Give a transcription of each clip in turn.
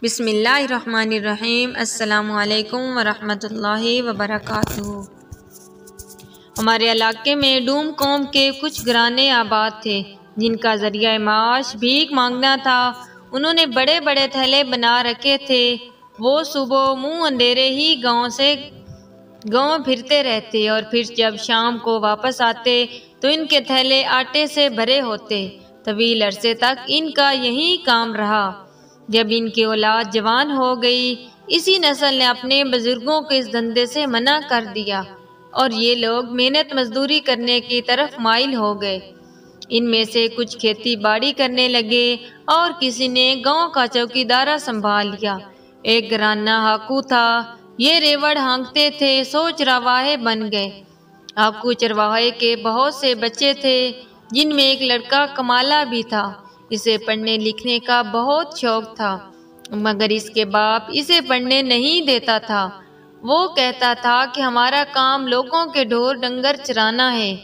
بسم اللہ الرحمن الرحیم۔ السلام علیکم ورحمۃ اللہ وبرکاتہ۔ ہمارے علاقے میں ڈوم قوم کے کچھ گھرانے آباد تھے جن کا ذریعہ معاش بھیک مانگنا تھا۔ انہوں نے بڑے بڑے تھیلے بنا رکھے تھے۔ وہ صبح منہ اندھیرے ہی گاؤں پھرتے رہتے اور پھر جب شام کو واپس آتے تو ان کے تھیلے آٹے سے بھرے ہوتے۔ طویل عرصے تک ان کا یہی کام رہا۔ جب ان کی اولاد جوان ہو گئی، اسی نسل نے اپنے بزرگوں کو اس دھندے سے منع کر دیا اور یہ لوگ محنت مزدوری کرنے کی طرف مائل ہو گئے۔ ان میں سے کچھ کھیتی باڑی کرنے لگے اور کسی نے گاؤں کا چوکیدارا سنبھال لیا۔ ایک گھرانہ ہاکو تھا۔ یہ ریوڑ ہانکتے تھے، سو چرواہے بن گئے۔ ہاکو چرواہے کے بہت سے بچے تھے جن میں ایک لڑکا کمالا بھی تھا۔ اسے پڑھنے لکھنے کا بہت شوق تھا مگر اس کے باپ اسے پڑھنے نہیں دیتا تھا۔ وہ کہتا تھا کہ ہمارا کام لوگوں کے ڈھور ڈنگر چرانا ہے،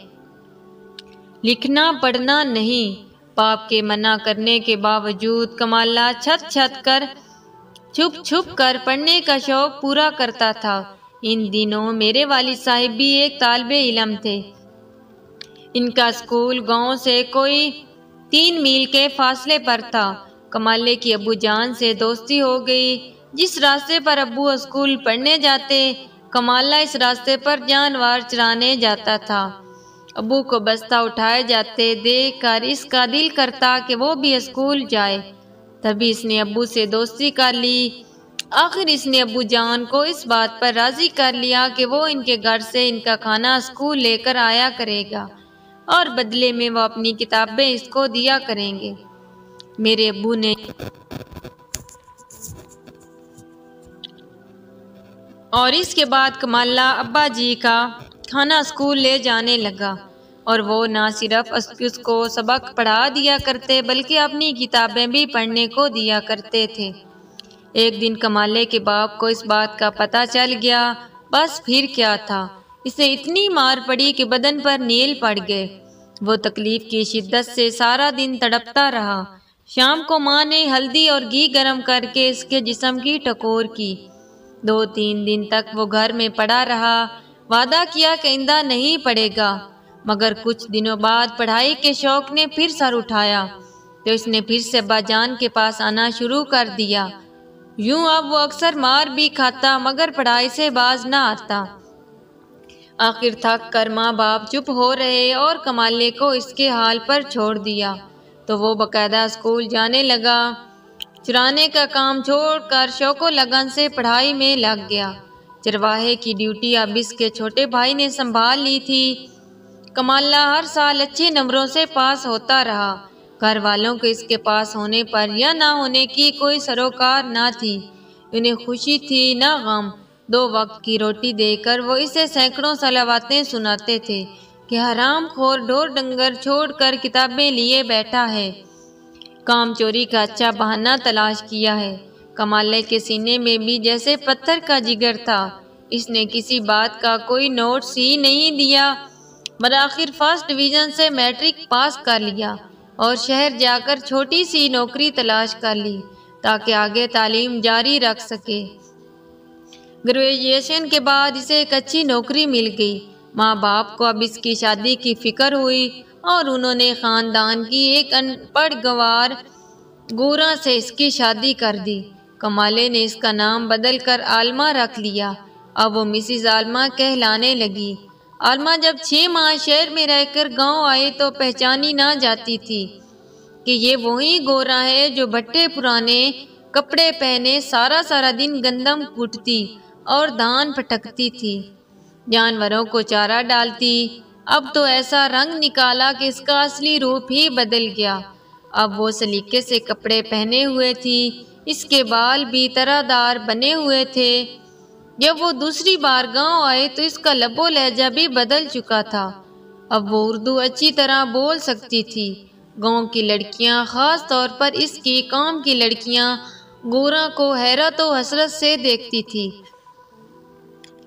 لکھنا پڑھنا نہیں۔ باپ کے منع کرنے کے باوجود کمالا چھپ کر پڑھنے کا شوق پورا کرتا تھا۔ ان دنوں میرے والد صاحب بھی ایک طالب علم تھے۔ ان کا اسکول گاؤں سے کوئی 3 میل کے فاصلے پر تھا۔ کمالے کی ابو جان سے دوستی ہو گئی۔ جس راستے پر ابو اسکول پڑھنے جاتے، کمالہ اس راستے پر جانور چرانے جاتا تھا۔ ابو کو بستہ اٹھائے جاتے دیکھ کر اس کا دل کرتا کہ وہ بھی اسکول جائے۔ تبھی اس نے ابو سے دوستی کر لی۔ آخر اس نے ابو جان کو اس بات پر راضی کر لیا کہ وہ ان کے گھر سے ان کا کھانا اسکول لے کر آیا کرے گا اور بدلے میں وہ اپنی کتابیں اس کو دیا کریں گے۔ میرے ابو نے اور اس کے بعد کمالہ ابا جی کا کھانا اسکول لے جانے لگا اور وہ نہ صرف اس کو سبق پڑھا دیا کرتے بلکہ اپنی کتابیں بھی پڑھنے کو دیا کرتے تھے۔ ایک دن کمالے کے باپ کو اس بات کا پتہ چل گیا۔ بس پھر کیا تھا، اسے اتنی مار پڑی کہ بدن پر نیل پڑ گئے۔ وہ تکلیف کی شدت سے سارا دن تڑپتا رہا۔ شام کو ماں نے ہلدی اور گھی گرم کر کے اس کے جسم کی ٹکور کی۔ 2-3 دن تک وہ گھر میں پڑا رہا۔ وعدہ کیا کہ آئندہ نہیں پڑے گا، مگر کچھ دنوں بعد پڑھائی کے شوق نے پھر سر اٹھایا تو اس نے پھر سے ابا جان کے پاس آنا شروع کر دیا۔ یوں اب وہ اکثر مار بھی کھاتا مگر پڑھائی سے باز نہ آتا۔ آخر تھک کر ماں باپ چپ ہو رہے اور کمالے کو اس کے حال پر چھوڑ دیا تو وہ باقاعدہ اسکول جانے لگا۔ چرانے کا کام چھوڑ کر شوق و لگن سے پڑھائی میں لگ گیا۔ چرواہے کی ڈیوٹی اب اس کے چھوٹے بھائی نے سنبھال لی تھی۔ کمالہ ہر سال اچھے نمبروں سے پاس ہوتا رہا۔ گھر والوں کو اس کے پاس ہونے پر یا نہ ہونے کی کوئی سروکار نہ تھی۔ انہیں خوشی تھی نہ غم۔ 2 وقت کی روٹی دے کر وہ اسے سینکڑوں صلواتیں سناتے تھے کہ حرام خور ڈھور ڈنگر چھوڑ کر کتابیں لیے بیٹھا ہے، کام چوری کا اچھا بہانہ تلاش کیا ہے۔ کمالے کے سینے میں بھی جیسے پتھر کا جگر تھا۔ اس نے کسی بات کا کوئی نوٹس ہی نہیں دیا۔ بالآخر فرسٹ ڈویژن سے میٹرک پاس کر لیا اور شہر جا کر چھوٹی سی نوکری تلاش کر لی تاکہ آگے تعلیم جاری رکھ سکے۔ گریجویشن کے بعد اسے ایک اچھی نوکری مل گئی۔ ماں باپ کو اب اس کی شادی کی فکر ہوئی اور انہوں نے خاندان کی ایک ان پڑھ گنوار گوراں سے اس کی شادی کر دی۔ کمالے نے اس کا نام بدل کر عالمہ رکھ لیا۔ اب وہ مسز عالمہ کہلانے لگی۔ عالمہ جب 6 ماہ شہر میں رہ کر گاؤں آئی تو پہچانی نہ جاتی تھی کہ یہ وہی گورا ہے جو بھٹے پرانے کپڑے پہنے سارا دن گندم کوٹتی اور دھان پھٹکتی تھی، جانوروں کو چارہ ڈالتی۔ اب تو ایسا رنگ نکالا کہ اس کا اصلی روپ ہی بدل گیا۔ اب وہ سلیقے سے کپڑے پہنے ہوئے تھی، اس کے بال بھی طرح دار بنے ہوئے تھے۔ جب وہ دوسری بار گاؤں آئے تو اس کا لب و لہجہ بھی بدل چکا تھا۔ اب وہ اردو اچھی طرح بول سکتی تھی۔ گاؤں کی لڑکیاں، خاص طور پر اس کی قوم کی لڑکیاں، گوراں کو حیرت و حسرت سے دیکھتی تھی۔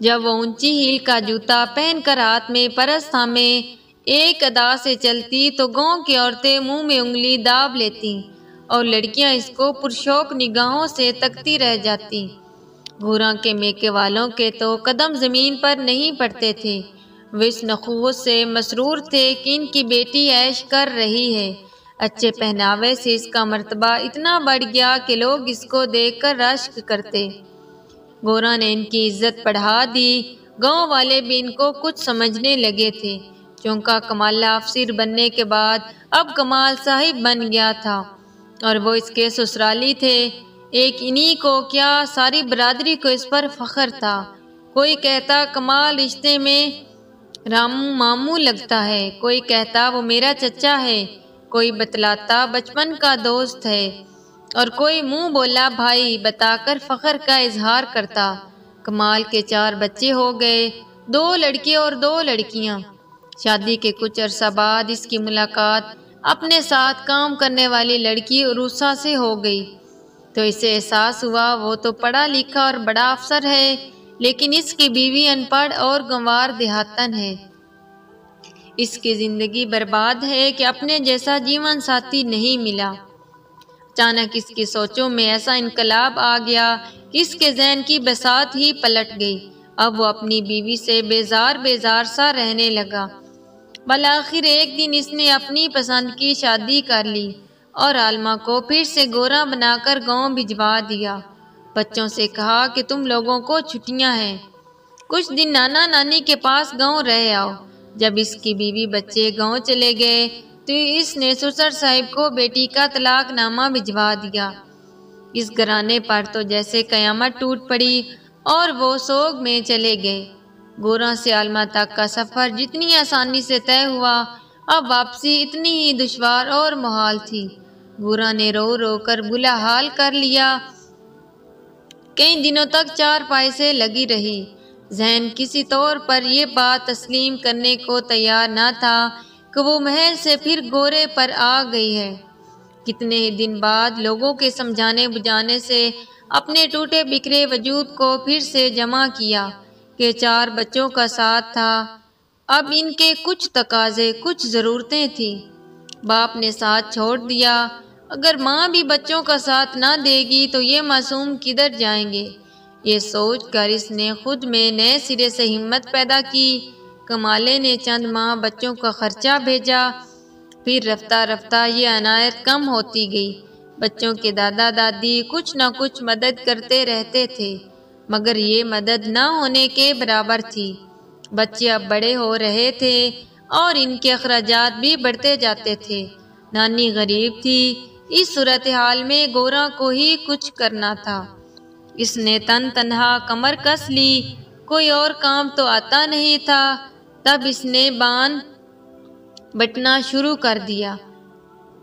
جب وہ اونچی ہیل کا جوتا پہن کر ہاتھ میں پرس تھامے ایک ادا سے چلتی تو گاؤں کی عورتیں منہ میں انگلی داب لیتی اور لڑکیاں اس کو پرشوق نگاہوں سے تکتی رہ جاتی۔ گوراں کے میکے والوں کے تو قدم زمین پر نہیں پڑتے تھے۔ وہ اس نخوت سے مسرور تھے کہ ان کی بیٹی عیش کر رہی ہے۔ اچھے پہناوے سے اس کا مرتبہ اتنا بڑھ گیا کہ لوگ اس کو دیکھ کر رشک کرتے۔ گوراں نے ان کی عزت بڑھا دی۔ گاؤں والے بھی ان کو کچھ سمجھنے لگے تھے۔ چونکہ کمالہ افسر بننے کے بعد اب کمال صاحب بن گیا تھا اور وہ اس کے سسرالی تھے۔ ایک انہی کو کیا ساری برادری کو اس پر فخر تھا۔ کوئی کہتا کمال رشتے میں رامو ماموں لگتا ہے، کوئی کہتا وہ میرا چچا ہے، کوئی بتلاتا بچپن کا دوست ہے، اور کوئی منہ بولا بھائی بتا کر فخر کا اظہار کرتا۔ کمال کے 4 بچے ہو گئے، 2 لڑکے اور 2 لڑکیاں۔ شادی کے کچھ عرصہ بعد اس کی ملاقات اپنے ساتھ کام کرنے والی لڑکی عروسہ سے ہو گئی تو اسے احساس ہوا وہ تو پڑھا لکھا اور بڑا افسر ہے، لیکن اس کی بیوی ان پڑھ اور گنوار دیہاتن ہے۔ اس کی زندگی برباد ہے کہ اپنے جیسا جیون ساتھی نہیں ملا۔ اچانک اس کی سوچوں میں ایسا انقلاب آ گیا کہ اس کے ذہن کی بساط ہی پلٹ گئی۔ اب وہ اپنی بیوی سے بیزار سا رہنے لگا۔ بالآخر ایک دن اس نے اپنی پسند کی شادی کر لی اور عالمہ کو پھر سے گورا بنا کر گاؤں بھجوا دیا۔ بچوں سے کہا کہ تم لوگوں کو چھٹیاں ہیں، کچھ دن نانا نانی کے پاس گاؤں رہ آؤ۔ جب اس کی بیوی بچے گاؤں چلے گئے تو اس نے سسر صاحب کو بیٹی کا طلاق نامہ بھجوا دیا۔ اس گھرانے پر تو جیسے قیامت ٹوٹ پڑی اور وہ سوگ میں چلے گئے۔ گوراں سے عالمہ تک کا سفر جتنی آسانی سے طے ہوا، اب واپسی اتنی ہی دشوار اور محال تھی۔ گوراں نے رو رو کر بلا حال کر لیا۔ کئی دنوں تک چارپائی سے لگی رہی۔ ذہن کسی طور پر یہ بات تسلیم کرنے کو تیار نہ تھا کہ وہ محل سے پھر گورے پر آ گئی ہے۔ کتنے ہی دن بعد لوگوں کے سمجھانے بجھانے سے اپنے ٹوٹے بکھرے وجود کو پھر سے جمع کیا کہ 4 بچوں کا ساتھ تھا، اب ان کے کچھ تقاضے، کچھ ضرورتیں تھیں۔ باپ نے ساتھ چھوڑ دیا، اگر ماں بھی بچوں کا ساتھ نہ دے گی تو یہ معصوم کدھر جائیں گے؟ یہ سوچ کر اس نے خود میں نئے سرے سے ہمت پیدا کی۔ کمالے نے چند ماہ بچوں کا خرچہ بھیجا، پھر رفتہ رفتہ یہ عنایت کم ہوتی گئی۔ بچوں کے دادا دادی کچھ نہ کچھ مدد کرتے رہتے تھے، مگر یہ مدد نہ ہونے کے برابر تھی۔ بچے اب بڑے ہو رہے تھے اور ان کے اخراجات بھی بڑھتے جاتے تھے۔ نانی غریب تھی۔ اس صورتحال میں گوراں کو ہی کچھ کرنا تھا۔ اس نے تنہا کمر کس لی، کوئی اور کام تو آتا نہیں تھا۔ تب اس نے بان بٹنا شروع کر دیا۔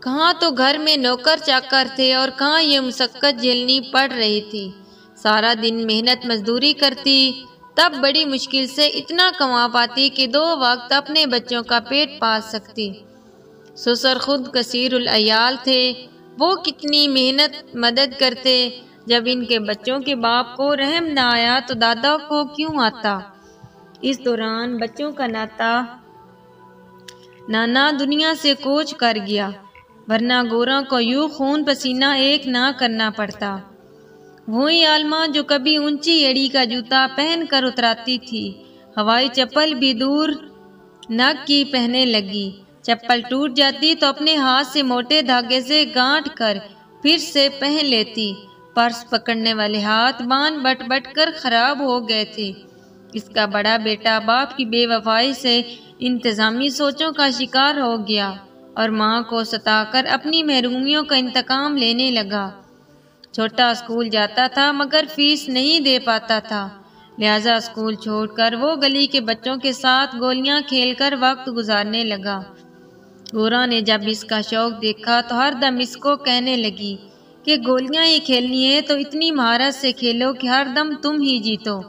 کہاں تو گھر میں نوکر چاکر تھے اور کہاں یہ مشقت جھیلنی پڑ رہی تھی۔ سارا دن محنت مزدوری کرتی، تب بڑی مشکل سے اتنا کما پاتی کہ 2 وقت اپنے بچوں کا پیٹ پال سکتی۔ سسر خود کثیر العیال تھے، وہ کتنی محنت مدد کرتے۔ جب ان کے بچوں کے باپ کو رحم نہ آیا تو دادا کو کیوں آتا؟ اس دوران بچوں کا نانا دنیا سے کوچ کر گیا، ورنہ گوراں کو یوں خون پسینہ ایک نہ کرنا پڑتا۔ وہی عالمہ جو کبھی اونچی ایڑی کا جوتا پہن کر اتراتی تھی، ہوائی چپل بھی دور نگ کی پہننے لگی۔ چپل ٹوٹ جاتی تو اپنے ہاتھ سے موٹے دھاگے سے گانٹھ کر پھر سے پہن لیتی۔ پرس پکڑنے والے ہاتھ بان بٹ کر خراب ہو گئے تھے۔ اس کا بڑا بیٹا باپ کی بے وفائی سے انتظامی سوچوں کا شکار ہو گیا اور ماں کو ستا کر اپنی محرومیوں کا انتقام لینے لگا۔ چھوٹا اسکول جاتا تھا مگر فیس نہیں دے پاتا تھا، لہذا اسکول چھوڑ کر وہ گلی کے بچوں کے ساتھ گولیاں کھیل کر وقت گزارنے لگا۔ گوراں نے جب اس کا شوق دیکھا تو ہر دم اس کو کہنے لگی کہ گولیاں ہی کھیلنی ہے تو اتنی مہارت سے کھیلو کہ ہر دم تم ہی جیتو۔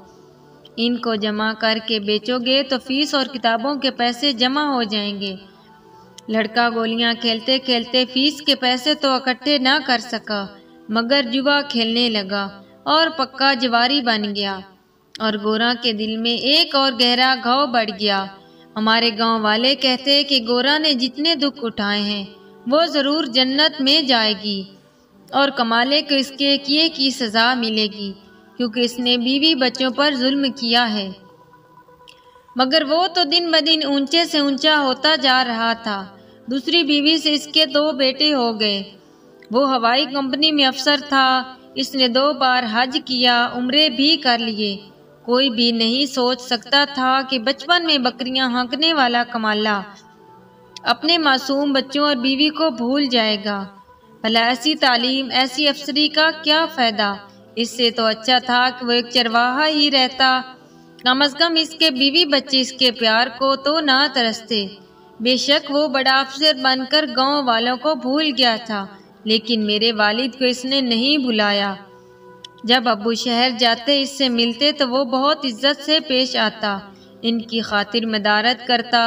ان کو جمع کر کے بیچو گے تو فیس اور کتابوں کے پیسے جمع ہو جائیں گے۔ لڑکا گولیاں کھیلتے کھیلتے فیس کے پیسے تو اکٹھے نہ کر سکا مگر جوا کھیلنے لگا اور پکا جواری بن گیا، اور گوراں کے دل میں ایک اور گہرا گھاؤ بڑھ گیا۔ ہمارے گاؤں والے کہتے کہ گوراں نے جتنے دکھ اٹھائے ہیں وہ ضرور جنت میں جائے گی، اور کمالے کو اس کے کیے کی سزا ملے گی، کیونکہ اس نے بیوی بچوں پر ظلم کیا ہے۔ مگر وہ تو دن بدن اونچے سے اونچا ہوتا جا رہا تھا۔ دوسری بیوی سے اس کے 2 بیٹے ہو گئے۔ وہ ہوائی کمپنی میں افسر تھا۔ اس نے 2 بار حج کیا، عمرے بھی کر لیے۔ کوئی بھی نہیں سوچ سکتا تھا کہ بچپن میں بکریاں ہانکنے والا کمالہ اپنے معصوم بچوں اور بیوی کو بھول جائے گا۔ بھلا ایسی تعلیم، ایسی افسری کا کیا فائدہ؟ اس سے تو اچھا تھا کہ وہ ایک چرواہا ہی رہتا، کم از کم اس کے بیوی بچے اس کے پیار کو تو نہ ترستے۔ بے شک وہ بڑا افسر بن کر گاؤں والوں کو بھول گیا تھا، لیکن میرے والد کو اس نے نہیں بھلایا۔ جب ابو شہر جاتے، اس سے ملتے تو وہ بہت عزت سے پیش آتا، ان کی خاطر مدارت کرتا۔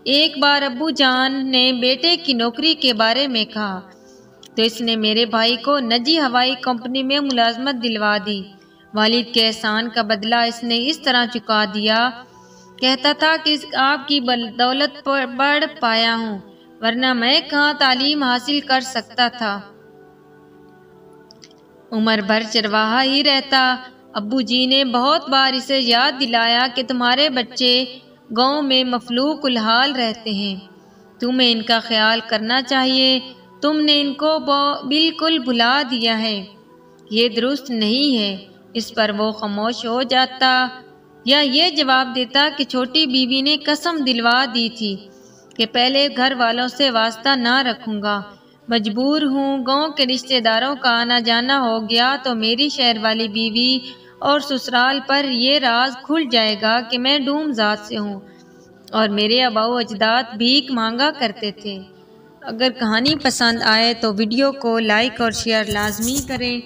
ایک بار ابو جان نے بیٹے کی نوکری کے بارے میں کہا تو اس نے میرے بھائی کو نجی ہوائی کمپنی میں ملازمت دلوا دی۔ والد کے احسان کا بدلہ اس نے اس طرح چکا دیا، کہتا تھا کہ آپ کی بدولت بڑھ پایا ہوں، ورنہ میں کہاں تعلیم حاصل کر سکتا تھا۔ عمر بھر چرواہا ہی رہتا۔ ابو جی نے بہت بار اسے یاد دلایا کہ تمہارے بچے گاؤں میں مفلوق الحال رہتے ہیں، تمہیں ان کا خیال کرنا چاہیے، تم نے ان کو بالکل بھلا دیا ہے، یہ درست نہیں ہے۔ اس پر وہ خاموش ہو جاتا یا یہ جواب دیتا کہ چھوٹی بیوی نے قسم دلوا دی تھی کہ پہلے گھر والوں سے واسطہ نہ رکھوں گا، مجبور ہوں، گاؤں کے رشتہ داروں کا آنا جانا ہو گیا تو میری شہر والی بیوی اور سسرال پر یہ راز کھل جائے گا کہ میں ڈوم ذات سے ہوں اور میرے آباء و اجداد بھیک مانگا کرتے تھے۔ اگر کہانی پسند آئے تو ویڈیو کو لائک اور شیئر لازمی کریں۔